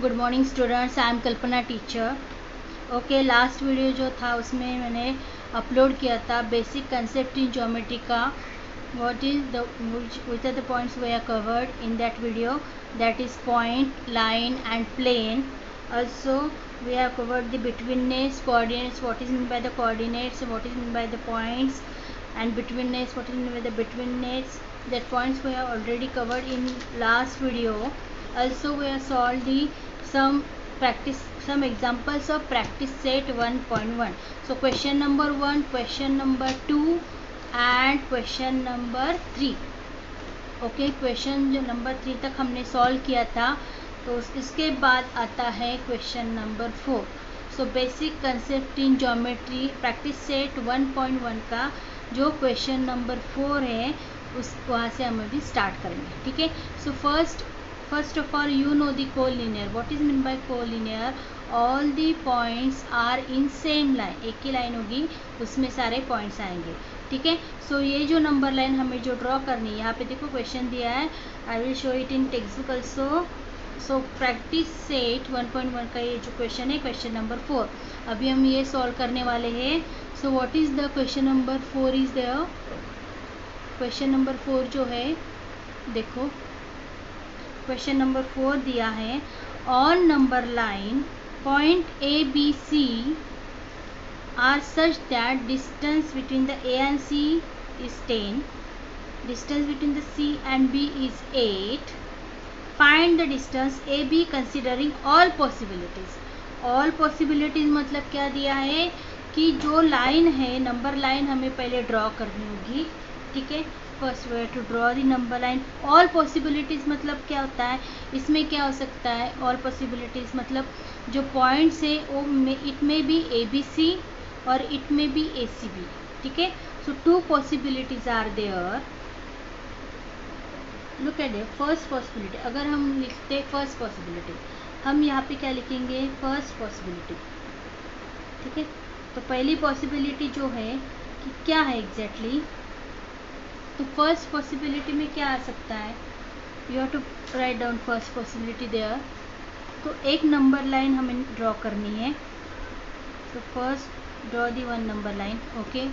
Good morning students, I am Kalpana teacher. Okay, last video जो था उसमें मैंने अपलोड किया था बेसिक कंसेप्ट इन ज्योमेट्री का। What is the which are the points we are covered in that video, that is point, line and plane. Also we have covered the betweenness, coordinates, what is meant by the coordinates, what is meant by the points, and betweenness, what is meant by the betweenness. That points we have already covered in last video. Also we have solved the some examples of practice set 1.1. So question number 1, question number 2 and question number 3. Okay, question जो number 3 तक हमने solve किया था, तो इसके बाद आता है question number 4. So basic concept in geometry practice set 1.1 का जो क्वेश्चन नंबर 4 है उस वहाँ से हम अभी स्टार्ट करेंगे. ठीक है. सो first of all you know the collinear. What is meant by collinear? All the points are in same line. एक ही लाइन होगी, उसमें सारे पॉइंट्स आएंगे. ठीक है. सो ये जो नंबर लाइन हमें जो ड्रॉ करनी है, यहाँ पे देखो क्वेश्चन दिया है. I will show it in text book also. So practice set 1.1 का ये जो क्वेश्चन है, क्वेश्चन नंबर 4, अभी हम ये सॉल्व करने वाले हैं. So what is the question number 4 is there. Question number 4 जो है, देखो क्वेश्चन नंबर 4 दिया है. On number line point A B C are such that distance between the A and C is 10, distance between the C and B is 8. Find the distance A B considering all possibilities. All possibilities मतलब क्या दिया है कि जो line है, number line हमें पहले draw करनी होगी. ठीक है. First way to draw the number line. All possibilities मतलब क्या होता है, इसमें क्या हो सकता है. ऑल पॉसिबिलिटीज़ मतलब जो पॉइंट्स है वो इट में बी ए बी सी और इट में बी ए सी बी. ठीक है. So 2 possibilities are there. Look at the first possibility. अगर हम लिखते फर्स्ट पॉसिबिलिटी, हम यहाँ पे क्या लिखेंगे, फर्स्ट पॉसिबिलिटी. ठीक है. तो पहली पॉसिबिलिटी जो है कि क्या है एग्जैक्टली, तो फर्स्ट पॉसिबिलिटी में क्या आ सकता है, you have to write down first possibility there. तो एक नंबर लाइन हमें ड्रॉ करनी है. तो first draw the 1 number line. Okay.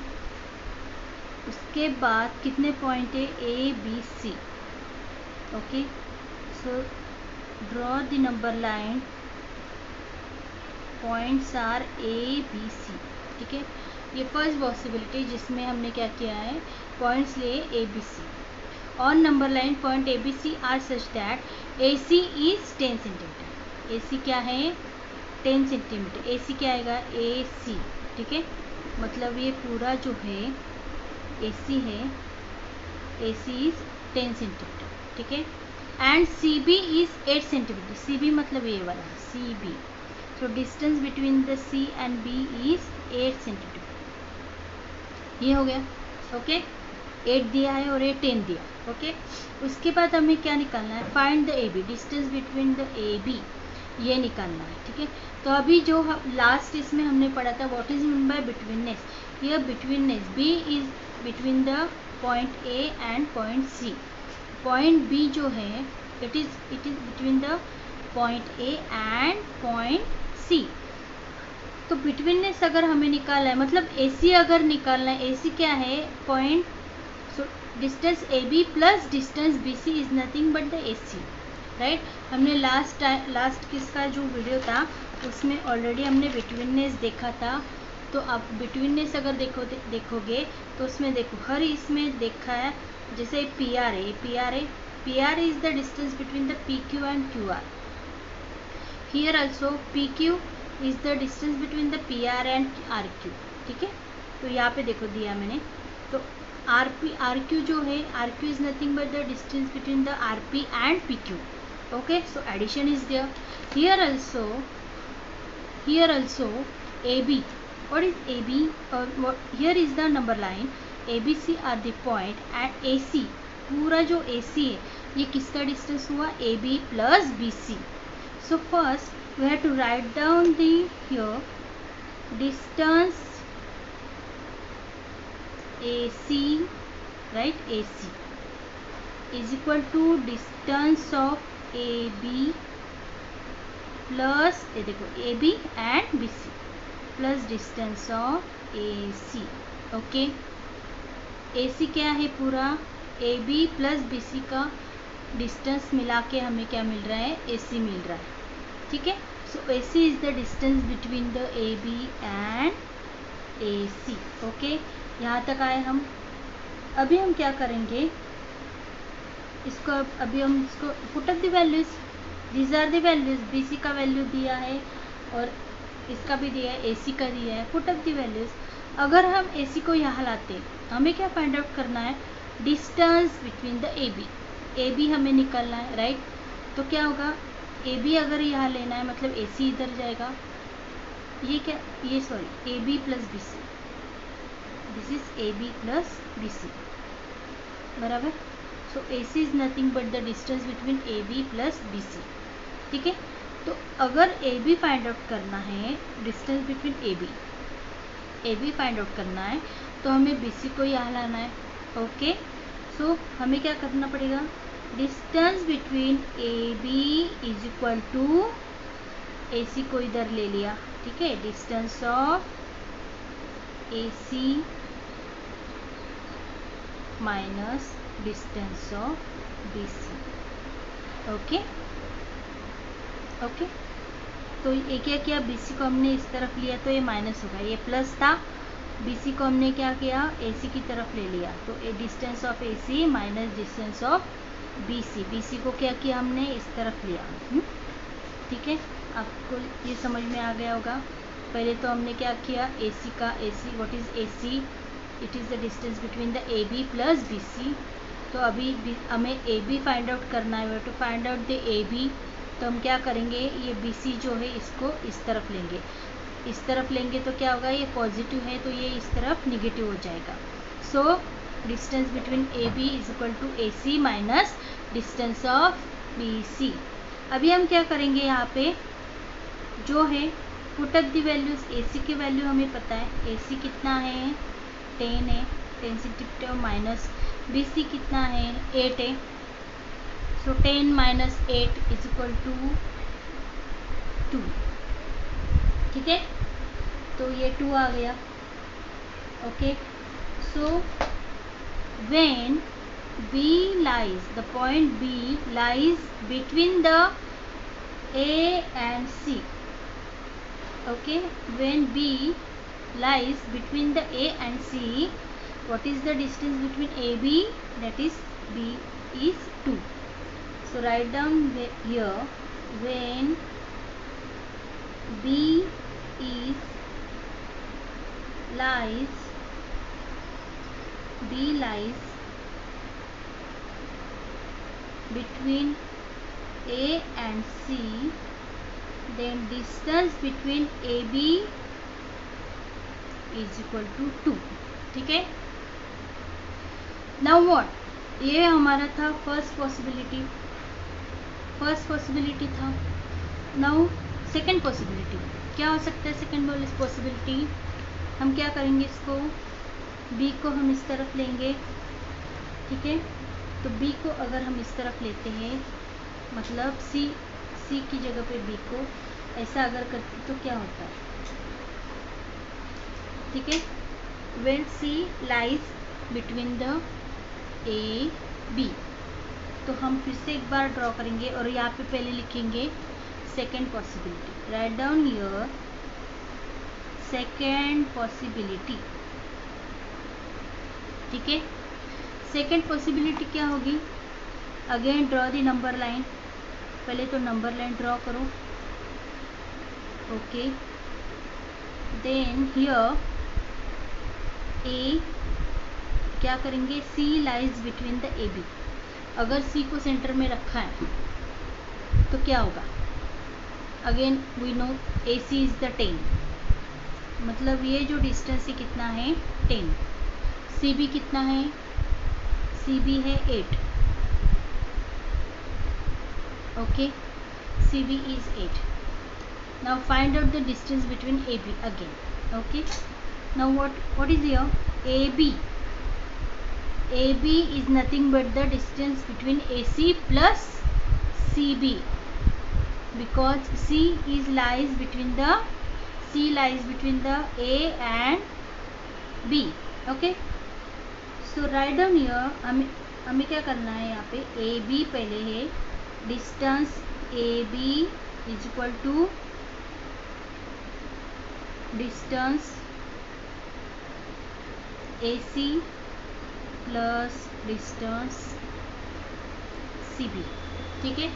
उसके बाद कितने पॉइंट है, A B C. Okay. So draw the number line, points are A B C. ठीक है. ये फर्स्ट पॉसिबिलिटी जिसमें हमने क्या किया है, पॉइंट्स लिए A B C. On number line point A B C are such that A C is 10 centimetre. A C क्या है, 10 सेंटीमीटर. ए सी क्या आएगा, ए सी. ठीक है. मतलब ये पूरा जो है ए सी है, ए सी इज 10 सेंटीमीटर. ठीक है. And C B is 8 centimetre. C B मतलब ये वाला C B. So distance between the C and B is 8 centimetre. ये हो गया. ओके. 8 दिया है और ये 10 दिया. ओके. उसके बाद हमें क्या निकालना है, find the A B, distance between the A B, ये निकालना है. ठीक है. तो अभी जो लास्ट इसमें हमने पढ़ा था, what is mean by betweenness. ये betweenness, B is between the point A and point C. Point B जो है it is between the point A and point C. तो बिटवीननेस अगर हमें निकालना है, मतलब ए सी अगर निकालना है, ए सी क्या है, point. So distance A B plus distance B C is nothing but the A C. Right. हमने लास्ट किसका जो वीडियो था उसमें ऑलरेडी हमने बिटवीननेस देखा था. तो आप बिटवीननेस अगर देखोगे तो उसमें देखो हर इसमें देखा है. जैसे पी आर है, P R is the distance between the P Q and Q R. Here also P Q is the distance between the P R and R Q. ठीक है. तो यहाँ पे देखो दिया मैंने. तो आर क्यू जो है, R Q is nothing but the distance between the R P and P Q. Okay. So addition is there. Here also A B. What is A B, here is the number line A B C are the point and A C. पूरा जो A C है ये किसका distance हुआ, A B plus B C. So first we have to write down the here distance AC, right, AC is equal to distance of AB plus ये देखो A B and B C plus distance of A C. Okay, A C क्या है पूरा A B plus B C का distance मिला के हमें क्या मिल रहा है, ए सी मिल रहा है। ठीक है, so A C is the distance between the A B and A C. Okay, यहाँ तक आए हम। अभी हम क्या करेंगे, इसको अभी हम इसको put up the values, these are the values. B C का वैल्यू दिया है और इसका भी दिया है, ए सी का दिया है, पुट अप द वैल्यूज। अगर हम ए सी को यहाँ लाते, हमें क्या फाइंड आउट करना है, distance between the A B. A B हमें निकालना है, राइट। तो क्या होगा, ए बी अगर यहाँ लेना है मतलब ए सी इधर जाएगा, ये क्या, ये sorry A B plus B C, this is A B plus B C, बराबर। So A C is nothing but the distance between A B plus B C. ठीक है, तो अगर ए बी फाइंड आउट करना है, distance between A B find out करना है, तो हमें बी सी को यहाँ लाना है। ओके, सो हमें क्या करना पड़ेगा, distance between A B is equal to, A C को इधर ले लिया, ठीक है, distance of A C minus distance of B C. Okay okay, तो ये क्या किया, बी सी को हमने इस तरफ लिया तो ये माइनस होगा, ये प्लस था, बी सी को हमने क्या किया, ए सी की तरफ ले लिया, तो A distance of A C minus distance of B C. B C को क्या किया हमने, इस तरफ लिया। ठीक है, आपको ये समझ में आ गया होगा। पहले तो हमने क्या किया, ए सी का, A C what is A C, it is the distance between the A B plus B C. तो अभी हमें ए बी फाइंड आउट करना है, to find out the A B, तो हम क्या करेंगे, ये बी सी जो है इसको इस तरफ लेंगे, इस तरफ लेंगे तो क्या होगा, ये पॉजिटिव है तो ये इस तरफ निगेटिव हो जाएगा। So distance between A B is equal to A C minus distance of B C. अभी हम क्या करेंगे, यहाँ पे जो है put up the values. A C की वैल्यू हमें पता है, ए सी कितना है, 10 है, 10 से माइनस बी सी कितना है, 8 है। सो 10 माइनस 8 इज इक्वल टू 2। ठीक है, तो ये 2 आ गया। Okay, so when B lies, the point B lies between the A and C. Okay, when B lies between the A and C, what is the distance between AB? That is B is 2. So write down here, when B is lies between A and C, then distance between AB is equal to 2. ठीक है, now what, ये हमारा था first possibility था। Now second possibility क्या हो सकता है, सेकंड पॉसिबिलिटी हम क्या करेंगे, इसको B को हम इस तरफ लेंगे। ठीक है, तो B को अगर हम इस तरफ लेते हैं, मतलब C की जगह पे B को ऐसा अगर करते तो क्या होता है। ठीक है, when C lies between the A B, तो हम फिर से एक बार ड्रॉ करेंगे और यहाँ पे पहले लिखेंगे second possibility. Write down here second possibility. ठीक है, सेकेंड पॉसिबिलिटी क्या होगी, again draw the number line. पहले तो नंबर लाइन ड्रॉ करो। ओके, देन हियर ए क्या करेंगे, C lies between the A B. अगर C को सेंटर में रखा है तो क्या होगा, again we know A C is the 10, मतलब ये जो डिस्टेंस है कितना है 10। सी बी कितना है, सी बी है 8। Okay, C B is 8। Now find out the distance between A B again. Okay, now what is here, AB is nothing but the distance between AC plus CB, because C lies between the A and B. Okay, so write down here. हमें क्या करना है यहाँ पे, ए B पहले है, distance A B is equal to distance A C plus distance C B. ठीक है,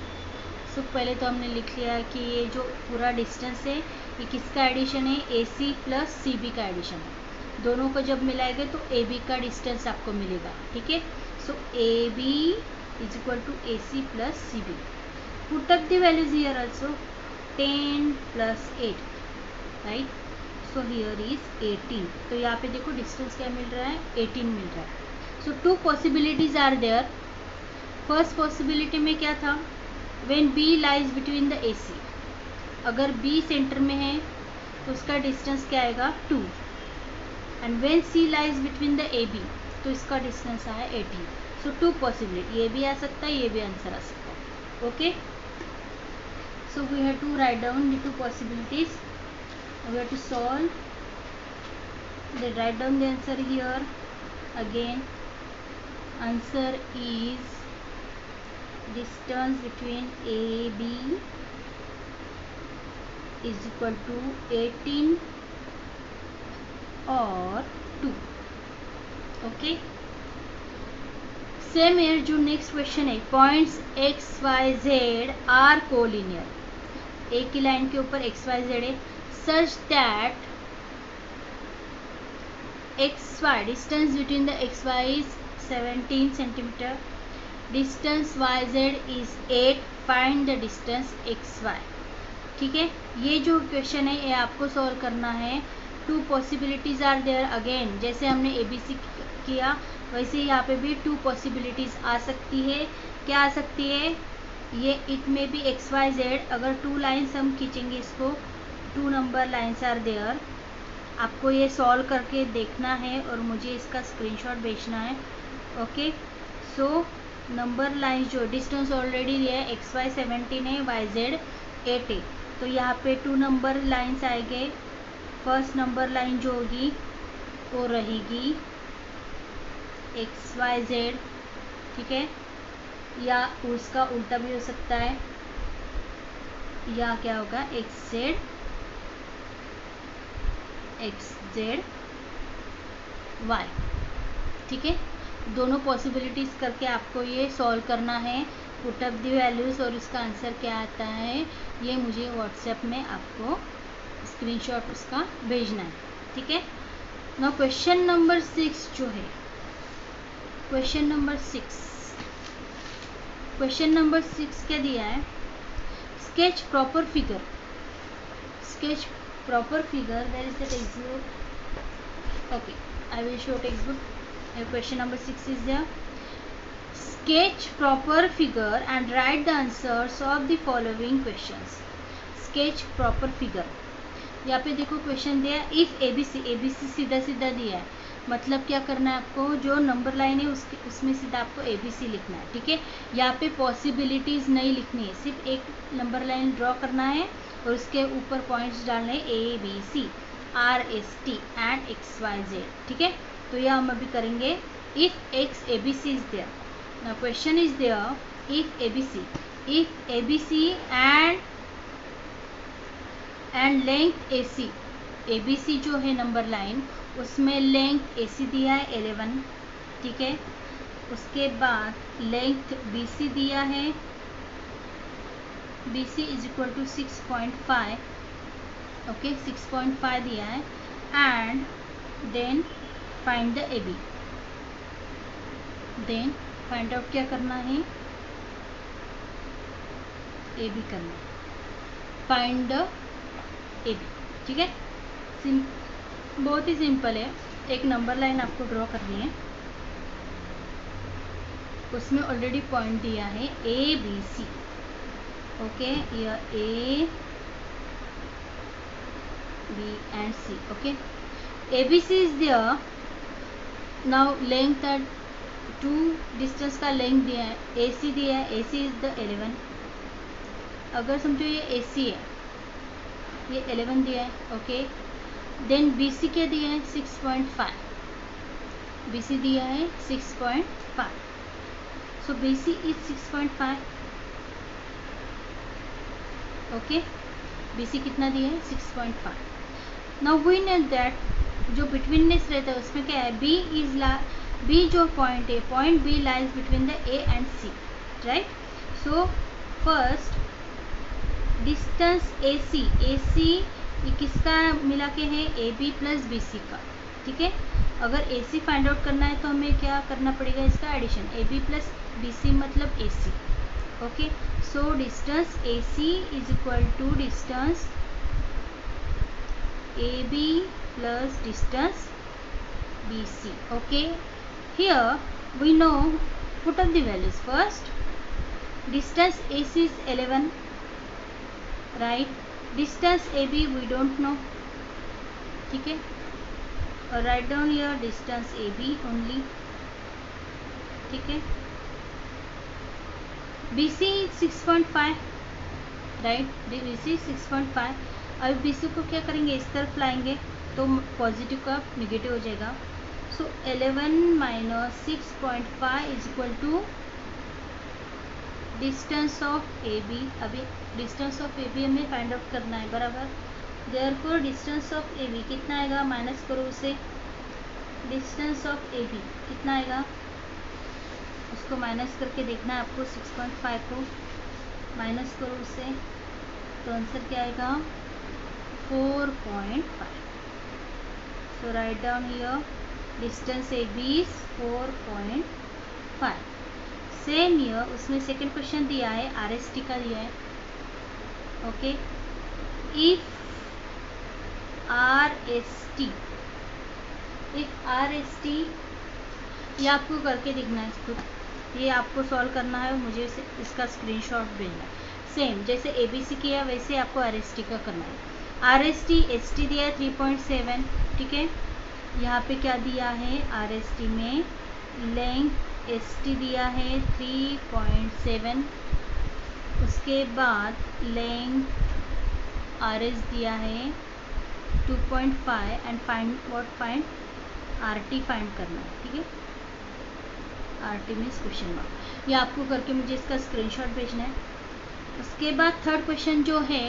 सो पहले तो हमने लिख लिया कि ये जो पूरा डिस्टेंस है ये किसका एडिशन है, ए सी प्लस सी बी का एडिशन है. दोनों को जब मिलाएंगे तो ए बी का डिस्टेंस आपको मिलेगा. ठीक है, so A B is equal to A C plus C B. Put up the values here also, 10 plus 8, right. So here is 18. तो यहाँ पे देखो डिस्टेंस क्या मिल रहा है, 18 मिल रहा है. So two possibilities are there. First possibility में क्या था, when B lies between the A C, अगर बी सेंटर में है तो उसका डिस्टेंस क्या आएगा, 2. And when C lies between the A B, तो इसका डिस्टेंस आया 18. सो टू पॉसिबिलिटी, ये भी आ सकता है, ये भी आंसर आ सकता है. Okay, so we have to write down the two possibilities. We have to solve. Then write down the answer here. Again, answer is distance between A B is equal to 18 और 2. Okay, same here जो next question है, points X Y Z are collinear. एक ही लाइन के ऊपर X Y Z है, such that XY distance between the XY is 17 centimeter, distance YZ is 8, find the distance XY. ठीक है, ये जो क्वेश्चन है ये आपको सॉल्व करना है. Two possibilities are there. Again जैसे हमने ABC किया वैसे यहाँ पे भी टू पॉसिबिलिटीज आ सकती है. क्या आ सकती है, ये इट में भी XYZ. अगर 2 लाइन्स हम खींचेंगे इसको, 2 नंबर लाइन्स आर देयर. आपको ये सॉल्व करके देखना है और मुझे इसका स्क्रीनशॉट भेजना है. ओके, सो नंबर लाइन जो डिस्टेंस ऑलरेडी दिया है, XY 17 है, YZ 8 है. तो यहाँ पे 2 नंबर लाइन्स आएंगे. फर्स्ट नंबर लाइन जो होगी वो रहेगी XYZ. ठीक है, या उसका उल्टा भी हो सकता है, या क्या होगा XZ Y. ठीक है, दोनों पॉसिबिलिटीज़ करके आपको ये सॉल्व करना है. पुट अप द वैल्यूज़ और इसका आंसर क्या आता है ये मुझे व्हाट्सएप में आपको स्क्रीनशॉट उसका भेजना है. ठीक है, नाउ क्वेश्चन नंबर 6 जो है, क्वेश्चन नंबर 6 क्या दिया है, sketch proper figure. Sketch proper figure, where is the textbook? Okay, I will show textbook. Question number 6 is there. Sketch proper figure and write the answers of the following questions. Sketch proper figure. यहाँ पे देखो question दिया है, if ABC सीधा सीधा दिया है, मतलब क्या करना है आपको, जो नंबर लाइन है उसमें सीधा आपको ABC लिखना है. ठीक है, यहाँ पे पॉसिबिलिटीज नहीं लिखनी है, सिर्फ एक नंबर लाइन ड्रॉ करना है और उसके ऊपर पॉइंट्स डालने ABC, RST एंड XYZ. ठीक है, तो यह हम अभी करेंगे. If X ABC is there, now question is there, if ABC and length AC. ABC जो है नंबर लाइन, उसमें लेंथ AC दिया है 11. ठीक है, उसके बाद लेंथ BC दिया है, BC is equal to 6.5. Okay, 6.5 दिया है. And then find the AB. Then find out क्या करना है, AB करना है. Find the AB. ठीक है, बहुत ही सिंपल है. एक नंबर लाइन आपको ड्रॉ करनी है, उसमें ऑलरेडी पॉइंट दिया है ABC. ओके, ये A, B and C. Okay, ABC is there. Now length at 2 distance का लेंथ दिया है, AC दिया है, AC इज द 11. अगर समझो ये AC है, ये 11 दिया है, ओके। देन BC क्या दिया है, 6.5, BC दिया है 6.5, सो BC इज 6.5, ओके। BC कितना दिया है, 6.5। नाउ वी नो दैट जो बिटवीननेस रहता है उसमें क्या है, B जो पॉइंट है, point B lies between the A and C, right. So first distance AC ये किसका मिला के है, AB प्लस BC का, ठीक है। अगर AC फाइंड आउट करना है तो हमें क्या करना पड़ेगा, इसका एडिशन, AB प्लस BC मतलब AC, okay. So distance AC is equal to distance AB plus distance BC, okay. Here we know, put up the values first. Distance AC is 11, right. Distance AB we don't know, ठीक है, write down here distance AB only, ठीक है। BC 6.5, right, BC 6.5। अब BC को क्या करेंगे, इस तरफ लाएंगे तो पॉजिटिव का निगेटिव हो जाएगा। So 11 minus 6.5 is equal to distance of AB। अभी डिस्टेंस ऑफ AB हमें फाइंड आउट करना है, बराबर। देयरफॉर डिस्टेंस ऑफ AB कितना आएगा, माइनस करो उसे, डिस्टेंस ऑफ AB कितना आएगा, उसको माइनस करके देखना है आपको, 6.5 को माइनस करो उसे, तो आंसर क्या आएगा, 4.5। So write down here distance AB is 4.5। Same here उसमें सेकंड क्वेश्चन दिया है, RST का दिया है, ओके। इफ RST ये आपको करके देखना है इसको, ये आपको सॉल्व करना है, मुझे इसका स्क्रीनशॉट भेजना है। सेम जैसे ABC किया वैसे आपको RST का करना है। RST ST दिया है 3.7, ठीक है। यहाँ पे क्या दिया है, RST में लेंथ ST दिया है 3.7, उसके बाद लेंथ RS दिया है 2.5 एंड फाइंड RT फाइंड करना है, ठीक है। RT मीन्स क्वेश्चन मार्क, ये आपको करके मुझे इसका स्क्रीनशॉट भेजना है। उसके बाद थर्ड क्वेश्चन जो है,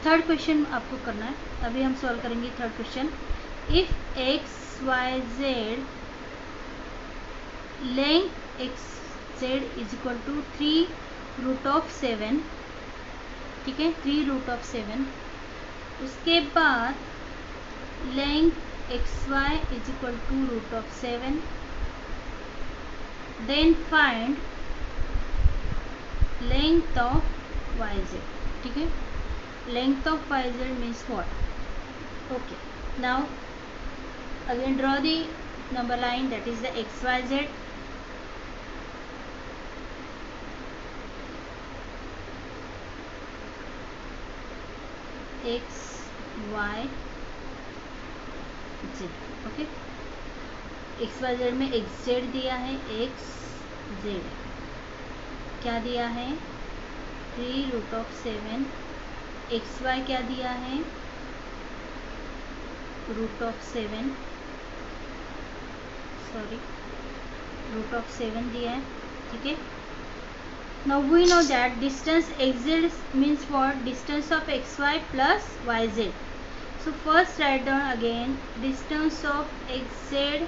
थर्ड क्वेश्चन आपको करना है, अभी हम सॉल्व करेंगे third question. If XYZ length XZ is equal to 3√7, ठीक है, 3√7। उसके बाद length XY is equal to √7, then find length of YZ, ठीक है। Length of YZ means what, okay. Now again draw the number line, that is the XYZ, XYZ, okay. XYZ में XZ दिया है, XZ क्या दिया है, 3√7, XY क्या दिया है, √7, सॉरी √7 दिया है, ठीक है। Now we know that distance XZ means what, distance of XY plus YZ. So first write down again distance of XZ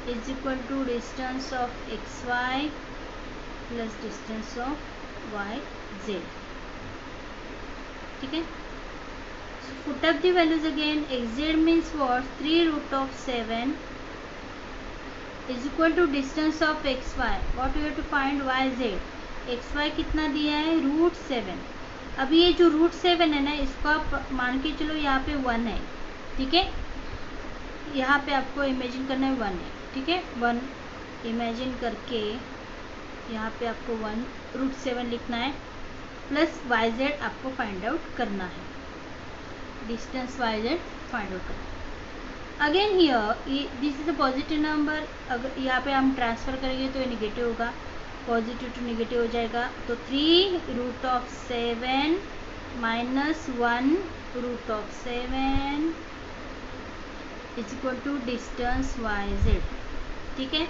is equal to distance of XY plus distance of YZ, ठीक है। So put up the values again, XZ means what, 3√7 is equal to distance of XY, what you have to find YZ, XY कितना दिया है, √7। अभी ये जो √7 है ना, इसको आप मान के चलो यहाँ पे 1 है, ठीक है। यहाँ पे आपको इमेजिन करना है 1 है, ठीक है। 1 इमेजिन करके यहाँ पे आपको 1√7 लिखना है, प्लस YZ आपको फाइंड आउट करना है, डिस्टेंस YZ फाइंड आउट करना है। Again here this is a positive number, अगर यहाँ पे हम ट्रांसफ़र करेंगे तो ये निगेटिव होगा, पॉजिटिव टू नेगेटिव हो जाएगा, तो 3√7 minus 1√7 is equal to distance YZ. ठीक है,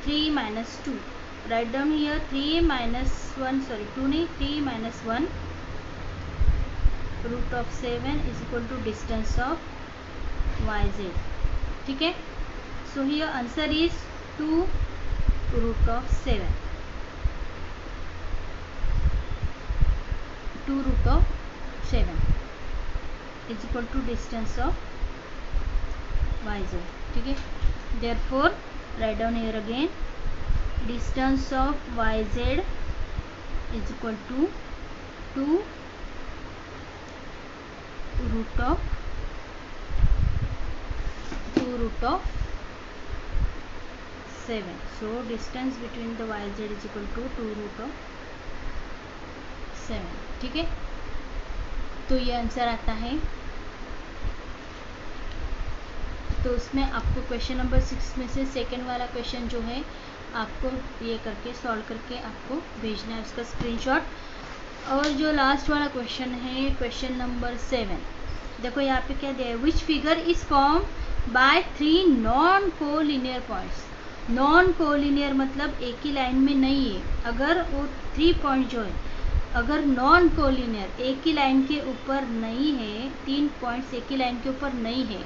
3 minus 2. Write down here 3 minus 1, sorry 2 नहीं, 3 minus 1√7 is equal to distance of YZ. ठीक है, so here answer is 2√7. 2√7 is equal to distance of YZ. ठीक है, therefore write down here again distance of YZ is equal to 2√7. So distance between the YZ is equal to 2√7. ठीक है, तो ये answer आता है। तो उसमें आपको क्वेश्चन नंबर 6 में से सेकंड वाला क्वेश्चन जो है आपको ये करके सॉल्व करके आपको भेजना है उसका स्क्रीनशॉट। और जो लास्ट वाला क्वेश्चन है क्वेश्चन नंबर 7, देखो यहाँ पे क्या दिया है, which figure is form by 3 non collinear points. Non collinear मतलब एक ही लाइन में नहीं है, अगर वो 3 पॉइंट जो है अगर नॉन कोलिनियर एक ही लाइन के ऊपर नहीं है, 3 पॉइंट्स एक ही लाइन के ऊपर नहीं है,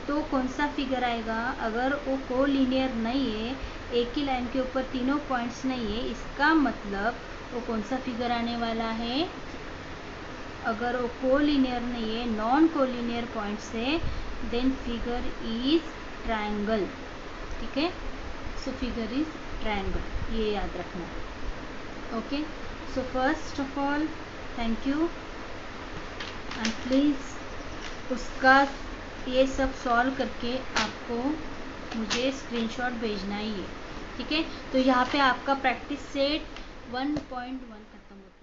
तो कौन सा फिगर आएगा। अगर वो कोलिनियर नहीं है, एक ही लाइन के ऊपर तीनों पॉइंट्स नहीं है, इसका मतलब वो कौन सा फिगर आने वाला है। अगर वो कोलिनियर नहीं है, नॉन कोलिनियर पॉइंट्स है, देन फिगर इज ट्रायंगल। ठीक है, सो फिगर इज ट्रायंगल, ये याद रखना। Okay, so first of all thank you and please उसका ये सब सॉल्व करके आपको मुझे स्क्रीनशॉट भेजना ही है। ठीक है, तो यहाँ पे आपका प्रैक्टिस सेट 1.1 खत्म होता है।